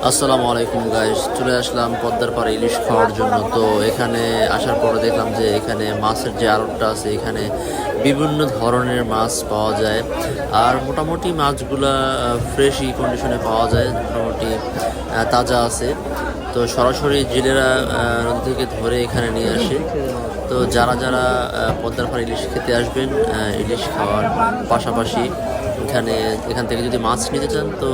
আসসালামু আলাইকুম গাইস, চলে আসলাম পদ্মার পাড়ে ইলিশ খাওয়ার জন্য। তো এখানে আসার পরে দেখলাম যে এখানে মাছের যে আড়তটা আছে এখানে বিভিন্ন ধরনের মাছ পাওয়া যায়। আর মোটামুটি মাছগুলা ফ্রেশই কন্ডিশনে পাওয়া যায়, মোটামুটি তাজা আছে। তো সরাসরি জেলেরা নদী থেকে ধরে এখানে নিয়ে আসে। তো যারা যারা পদ্মার পাড়ে ইলিশ খেতে আসবেন, ইলিশ খাওয়ার পাশাপাশি এখান থেকে যদি মাছ নিতে চান তো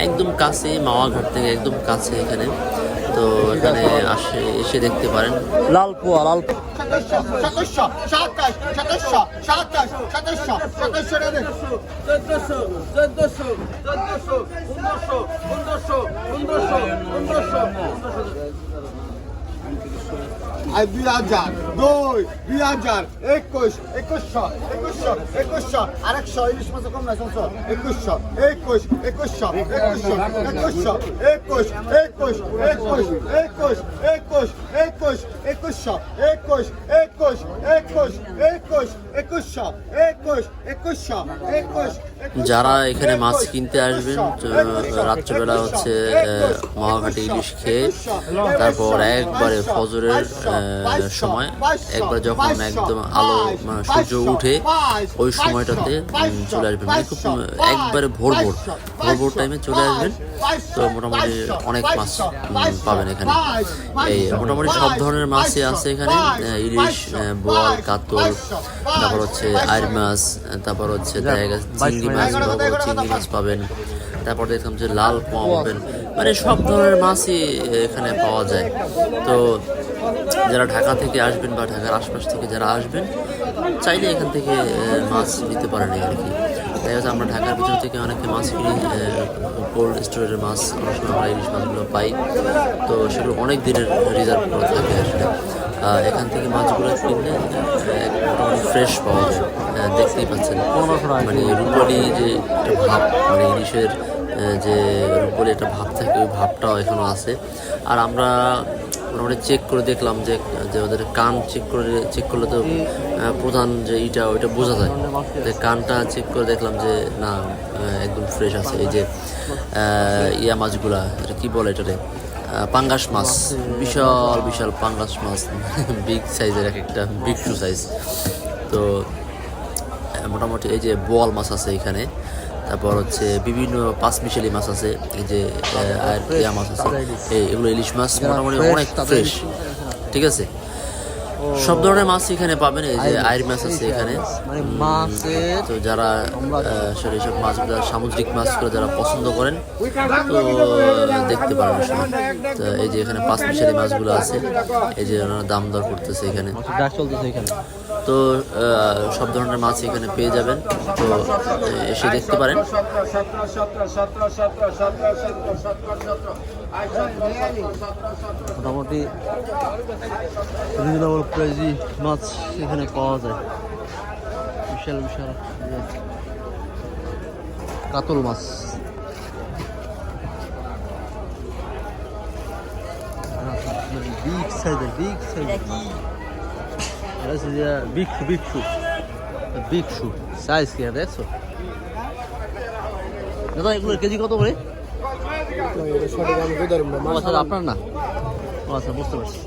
একদম কাছে, মাওয়া ঘাট থেকে একদম কাছে এখানে। তো এখানে এসে দেখতে পারেন। লালপুয়া আর 2000 আরেকশো ইলিশ মাছ কম না 2100 যারা এখানে মাছ কিনতে আসবেন রাত্রেবেলা হচ্ছে মহাঘাটে ইলিশ খেয়ে তারপর একবারে ফজরের সময় একবার যখন একদম আলো সূর্য উঠে ওই সময়টাতে চলে আসবেন, মানে খুব একবারে ভোর টাইমে চলে আসবেন। তো মোটামুটি অনেক মাছ পাবেন এখানে। এই মোটামুটি সব ধরনের মাছই আছে এখানে, ইলিশ, বোয়াল, কাতল, তারপর হচ্ছে আইর মাছ, তারপর হচ্ছে চিংড়ি মাছ পাবেন। তারপর দেখলাম যে লাল পোয়া পাবেন, মানে সব ধরনের মাছই এখানে পাওয়া যায়। তো যারা ঢাকা থেকে আসবেন বা ঢাকার আশপাশ থেকে যারা আসবেন চাইলে এখান থেকে মাছ নিতে পারেন আর কি। দেখা যাচ্ছে আমরা ঢাকার ভিতর থেকে অনেকে মাছ কিনি, কোল্ড স্টোরেজের মাছ অনেক সময় আমরা ইলিশ মাছগুলো পাই। তো সেগুলো অনেক দিনের রিজার্ভ করা থাকে আসলে। এখান থেকে মাছগুলো কিনলে মোটামুটি ফ্রেশ পাওয়া যায়। দেখতেই পাচ্ছেন মানে রূপালি যে একটা ভাব, মানে ইলিশের যে রূপালি একটা ভাব থাকে ওই ভাবটাও এখনও আছে। আর আমরা মোটামুটি চেক করে দেখলাম যে ওদের কান চেক করলে তো প্রধান যে ওইটা বোঝা যায়। যে কানটা চেক করে দেখলাম যে না, একদম ফ্রেশ আছে। এই যে ইয়া মাছগুলা, এটা কি বলে, এটারে পাঙ্গাস মাছ, বিশাল পাঙ্গাস মাছ, বিগ সাইজের, একটা বিগ শু সাইজ। তো মোটামুটি এই যে বোয়াল মাছ আছে এখানে, তারপর হচ্ছে বিভিন্ন পাঁচমিশালি মাছ আছে, এই যে ইয়া মাছ আছে, এগুলো ইলিশ মাছ মোটামুটি অনেক ফ্রেশ। ঠিক আছে, সব ধরনের মাছ এখানে পাবেন। এই যে আইর মাছ আছে এখানে। তো যারা এইসব মাছগুলো, সামুদ্রিক মাছগুলো যারা পছন্দ করেন তো দেখতে পারেন আসলে। তো এই যে এখানে পাঁচমিশালি মাছগুলো আছে, এই যে ওনারা দাম দর করতেছে এখানে। তো সব ধরনের মাছ এখানে পেয়ে যাবেন, তো এসে দেখতে পারেন। মোটামুটি রিজনেবল প্রাইসে মাছ এখানে পাওয়া যায়। বিশাল কাতল মাছ, বিগ সাইজের বিগ শু সাইজ কি দেখছো দাদা? এগুলোর কেজি কত করে? আপনার না? আচ্ছা, বুঝতে পারছি।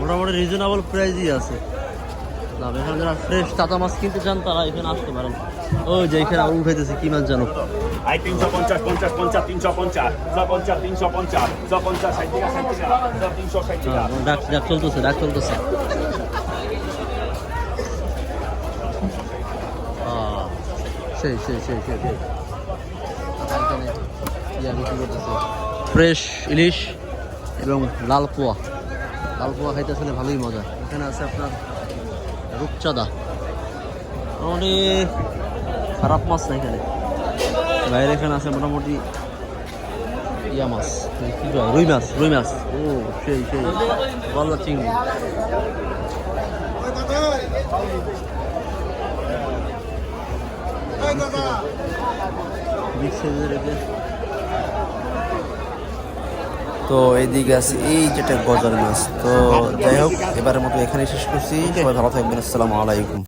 মোটামুটি রিজনেবল প্রাইসই আছে। এখানে যারা ফ্রেশ তাজা মাছ কিনতে চান তারা এখানে আসতে পারেন। ওই যে এখানে আলু উঠাইতেছে, কি মাছ জানো? 350, 50, 50, 350, 350, 350, 350, 360 টাকা। ডাক চলতেছে। সেই ফ্রেশ ইলিশ এবং লাল পোয়া খাইতে আসলে ভালোই মজা। এখানে আছে আপনার রূপচাঁদা, মোটামুটি খারাপ মাছ না এখানে। বাইরে এখানে আছে মোটামুটি ইয়া মাছ, কি রুই মাছ। ও সেই গলদা চিংড়ি। বিগ সাইজের এই যে তো এইদিকে আছে এই যেটা গজার মাছ। তো যাই হোক, এবারের মতো এখানে শেষ করছি। সবাই ভালো থাকবেন, আসসালামু আলাইকুম।